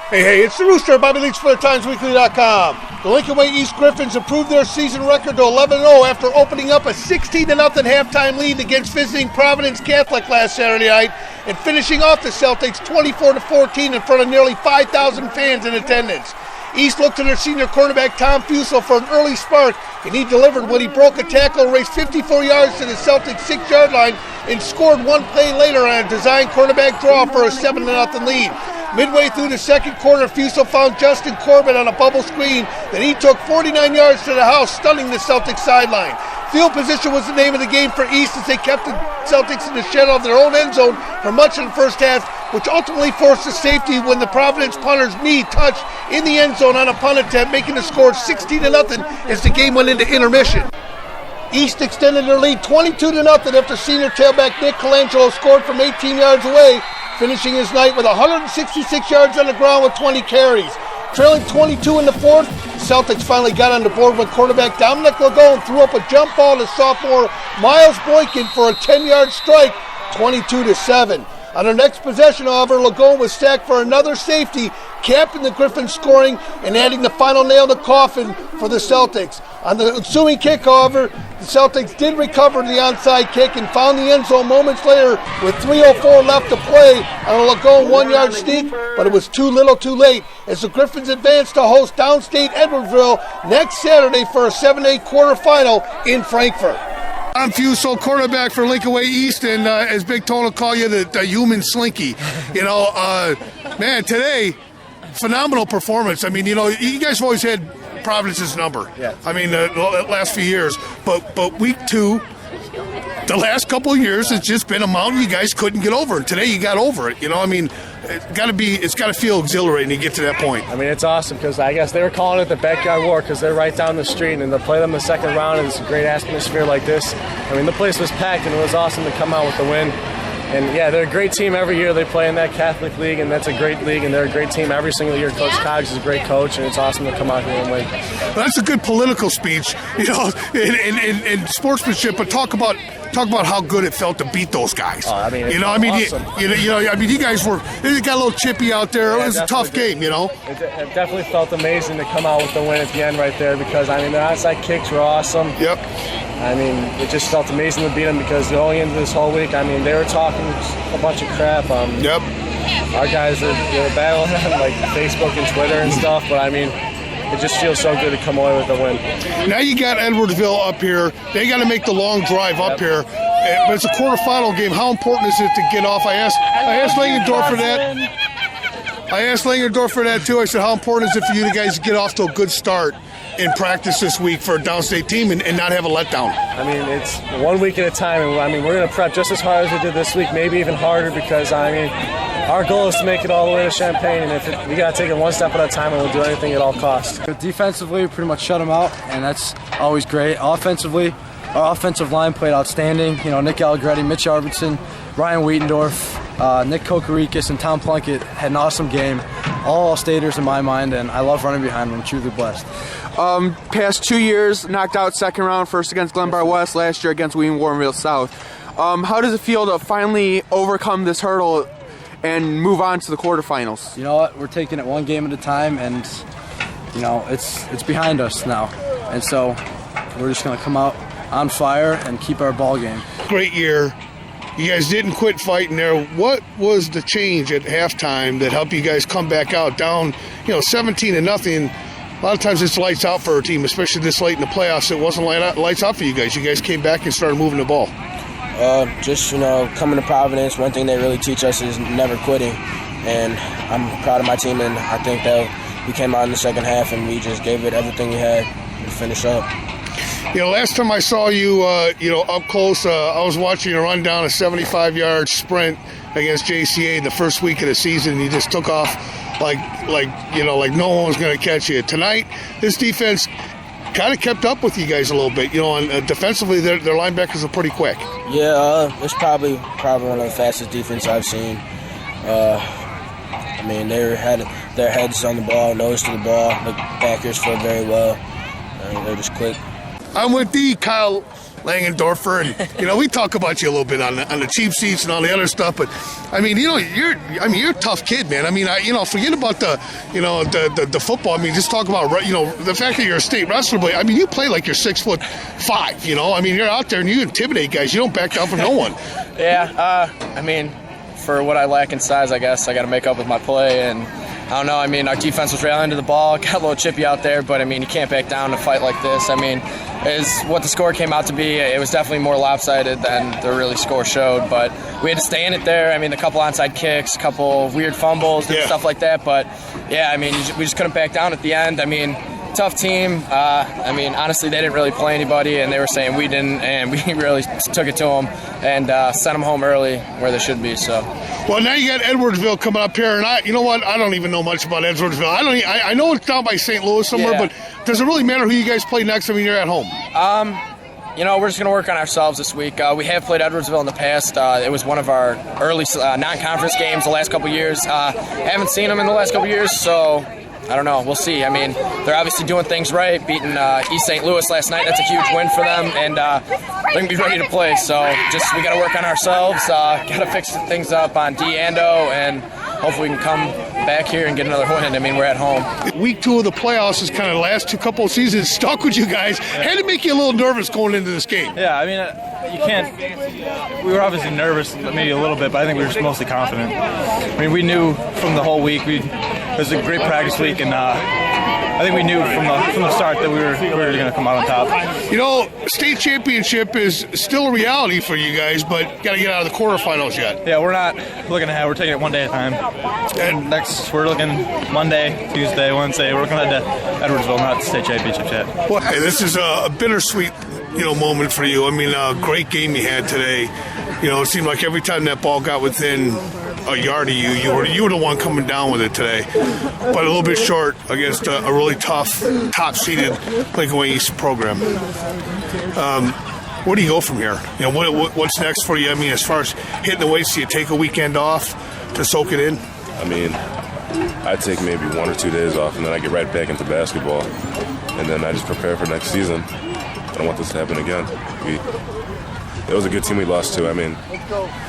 Hey, it's the Rooster, Bobby Leach for TimesWeekly.com. The Lincoln Way East Griffins improved their season record to 11-0 after opening up a 16-0 halftime lead against visiting Providence Catholic last Saturday night and finishing off the Celtics 24-14 in front of nearly 5,000 fans in attendance. East looked to their senior cornerback Tom Fusel for an early spark, and he delivered when he broke a tackle, raced 54 yards to the Celtics 6-yard line, and scored one play later on a designed cornerback draw for a 7-0 lead. Midway through the second quarter, Fusel found Justin Corbett on a bubble screen. Then he took 49 yards to the house, stunning the Celtics sideline. Field position was the name of the game for East as they kept the Celtics in the shadow of their own end zone for much of the first half, which ultimately forced a safety when the Providence punter's knee touched in the end zone on a punt attempt, making the score 16-0 as the game went into intermission. East extended their lead 22-0 after senior tailback Nick Colangelo scored from 18 yards away, finishing his night with 166 yards on the ground with 20 carries. Trailing 22 in the fourth, the Celtics finally got on the board when quarterback Dominic Lagone threw up a jump ball to sophomore Miles Boykin for a 10-yard strike, 22-7. On their next possession, however, Lagone was sacked for another safety, capping the Griffins scoring and adding the final nail to the coffin for the Celtics. On the ensuing kick, however, the Celtics did recover the onside kick and found the end zone moments later with 3:04 left to play on a Lagone 1-yard sneak, but it was too little too late as the Griffins advanced to host downstate Edwardsville next Saturday for a 7-8 quarterfinal in Frankfort. I'm Fusel, quarterback for Lincoln Way East, and as Big Tone will call you, the human slinky. Man, today, phenomenal performance. I mean, you guys have always had Providence's number. Yeah. I mean, the last few years. But week two, the last couple of years, it's just been a mountain you guys couldn't get over. And today you got over it. It's got to feel exhilarating to get to that point. I mean, it's awesome because I guess they were calling it the backyard war because they're right down the street, and to play them the second round in this great atmosphere like this. I mean, the place was packed, and it was awesome to come out with the win. And, yeah, they're a great team every year. They play in that Catholic League, and that's a great league, and they're a great team every single year. Coach Coggs is a great coach, and it's awesome to come out here and win. Well, that's a good political speech, in sportsmanship, but talk about how good it felt to beat those guys. Awesome. You guys got a little chippy out there. Yeah, it was a tough game, It definitely felt amazing to come out with the win at the end right there because, I mean, the onside kicks were awesome. Yep. I mean, it just felt amazing to beat them because going into this whole week, I mean, they were talking a bunch of crap. Yep. Our guys are battling on like Facebook and Twitter and stuff, but I mean, it just feels so good to come away with a win. Now you got Edwardsville up here. They got to make the long drive up here. But it's a quarterfinal game. How important is it to get off? I asked Langendorf for that. I asked Langendorf for that too. I said, how important is it for you guys to get off to a good start in practice this week for a downstate team and not have a letdown? I mean, it's 1 week at a time, and I mean, we're going to prep just as hard as we did this week, maybe even harder, because I mean, our goal is to make it all the way to Champaign, and we got to take it one step at a time, and we'll do anything at all costs. Defensively, we pretty much shut them out, and that's always great. Offensively, our offensive line played outstanding. Nick Allegretti, Mitch Arvidsson, Ryan Wietendorf, Nick Kokorikis, and Tom Plunkett had an awesome game. All staters in my mind, and I love running behind them. I'm truly blessed. Past 2 years, knocked out second round, first against Glenbar West, last year against Wheaton Warrenville South. How does it feel to finally overcome this hurdle and move on to the quarterfinals? You know what? We're taking it one game at a time, and it's behind us now. And so we're just going to come out on fire and keep our ball game. Great year. You guys didn't quit fighting there. What was the change at halftime that helped you guys come back out down, 17-0? A lot of times it's lights out for a team, especially this late in the playoffs. It wasn't lights out for you guys. You guys came back and started moving the ball. Coming to Providence, one thing they really teach us is never quitting. And I'm proud of my team, and I think that we came out in the second half and we just gave it everything we had to finish up. Last time I saw you, up close, I was watching you run down a 75-yard sprint against JCA the first week of the season, and you just took off like no one was going to catch you. Tonight, this defense kind of kept up with you guys a little bit. And defensively, their linebackers are pretty quick. Yeah, it's probably one of the fastest defense I've seen. They had their heads on the ball, nose to the ball. The backers fought very well. They're just quick. I'm with Kyle Langendorfer, and we talk about you a little bit on the cheap seats and all the other stuff. But I mean, you're a tough kid, man. I mean, forget about the football. I mean, just talk about the fact that you're a state wrestler. But I mean, you play like you're 6'5". I mean, you're out there and you intimidate guys. You don't back down from no one. Yeah. I mean, for what I lack in size, I guess I got to make up with my play and. I don't know. I mean, our defense was railing into the ball, got a little chippy out there, but I mean, you can't back down in a fight like this. I mean, is what the score came out to be. It was definitely more lopsided than the really score showed, but we had to stay in it there. I mean, a couple onside kicks, a couple weird fumbles, and stuff like that. But yeah, I mean, we just couldn't back down at the end. I mean, tough team. I mean, honestly, they didn't really play anybody, and they were saying we didn't, and we really took it to them and sent them home early where they should be. So. Well, now you got Edwardsville coming up here, and you know what? I don't even know much about Edwardsville. I know it's down by St. Louis somewhere, but does it really matter who you guys play next? I mean, you're at home. We're just going to work on ourselves this week. We have played Edwardsville in the past. It was one of our early non-conference games the last couple years. Haven't seen them in the last couple years, so I don't know. We'll see. I mean, they're obviously doing things right, beating East St. Louis last night. That's a huge win for them, and they're going to be ready to play. So we got to work on ourselves, got to fix things up on D-Ando, and hopefully we can come back here and get another win. I mean, we're at home. Week 2 of the playoffs is kind of the last couple of seasons stuck with you guys. Had to make you a little nervous going into this game. Yeah, I mean, you can't. We were obviously nervous, maybe a little bit, but I think we were just mostly confident. I mean, we knew from the whole week it was a great practice week, and I think we knew from the start that we were going to come out on top. State championship is still a reality for you guys, but got to get out of the quarterfinals yet. Yeah, we're not looking ahead. We're taking it one day at a time. And we're looking Monday, Tuesday, Wednesday. We're looking ahead to Edwardsville, not the state championship yet. Well, hey, this is a bittersweet, moment for you. I mean, a great game you had today. It seemed like every time that ball got within a yard of you, you were the one coming down with it today. But a little bit short against a really tough, top-seeded Lincoln Way East program. Where do you go from here? What's next for you? I mean, as far as hitting the weights, do you take a weekend off to soak it in? I mean, I take maybe 1 or 2 days off, and then I get right back into basketball. And then I just prepare for next season. I don't want this to happen again. It was a good team we lost to. I mean,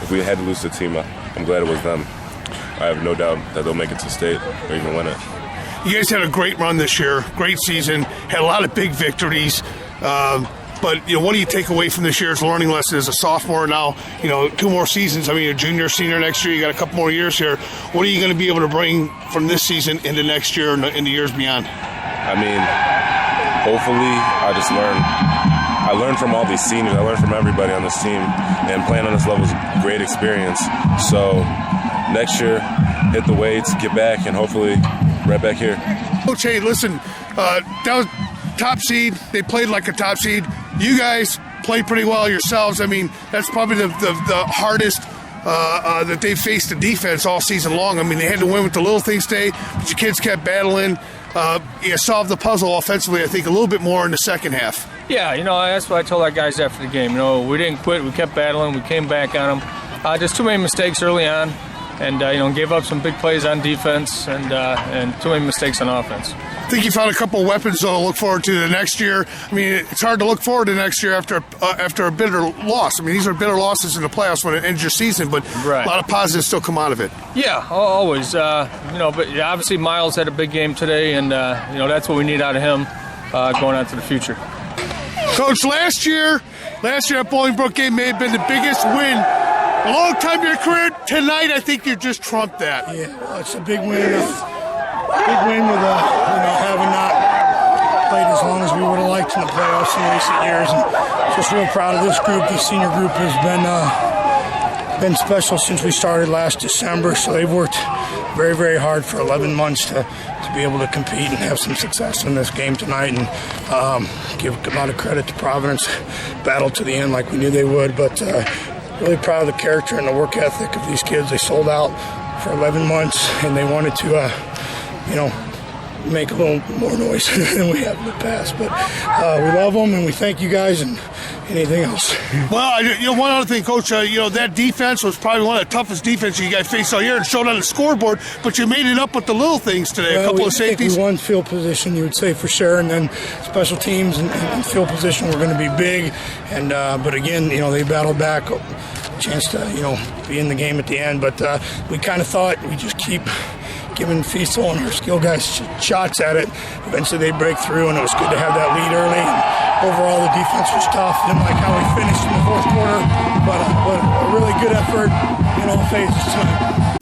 if we had to lose to a team, I'm glad it was them. I have no doubt that they'll make it to state or even win it. You guys had a great run this year, great season, had a lot of big victories. But what do you take away from this year's learning lesson as a sophomore now? 2 more seasons. I mean, you're junior, senior next year. You got a couple more years here. What are you going to be able to bring from this season into next year and in the years beyond? I mean, hopefully, I learned from all these seniors. I learned from everybody on this team, and playing on this level is a great experience. So next year, hit the weights, get back, and hopefully right back here. Coach, hey, listen, that was top seed. They played like a top seed. You guys played pretty well yourselves. I mean, that's probably the hardest that they faced the defense all season long. I mean, they had to win with the little things today, but your kids kept battling. You solved the puzzle offensively, I think, a little bit more in the second half. Yeah, that's what I told our guys after the game. We didn't quit. We kept battling. We came back on them. Just too many mistakes early on, and gave up some big plays on defense and too many mistakes on offense. I think you found a couple of weapons to look forward to the next year. I mean, it's hard to look forward to next year after a bitter loss. I mean, these are bitter losses in the playoffs when it ends your season, but right. A lot of positives still come out of it. Yeah, always. But obviously Miles had a big game today, and that's what we need out of him going on to the future. Coach, last year at Bolingbrook game may have been the biggest win a long time in your career. Tonight, I think you just trumped that. Yeah, well, it's a big win. Big win with having not played as long as we would have liked in the playoffs in recent years, and just real proud of this group. The senior group has been special since we started last December, so they've worked very, very hard for 11 months to be able to compete and have some success in this game tonight, and give a lot of credit to Providence. Battled to the end like we knew they would, but really proud of the character and the work ethic of these kids. They sold out for 11 months, and they wanted to make a little more noise than we have in the past. But we love them, and we thank you guys, and anything else. Well, one other thing, Coach, that defense was probably one of the toughest defenses you guys faced all year and showed on the scoreboard, but you made it up with the little things today, a couple of safeties. We won field position, you would say, for sure, and then special teams and field position were going to be big. And but again, they battled back, chance to be in the game at the end. But we kind of thought we just keep giving Fiesel and our skill guys shots at it. Eventually they break through, and it was good to have that lead early. And overall, the defense was tough. Didn't like how we finished in the fourth quarter, but a really good effort in all phases tonight.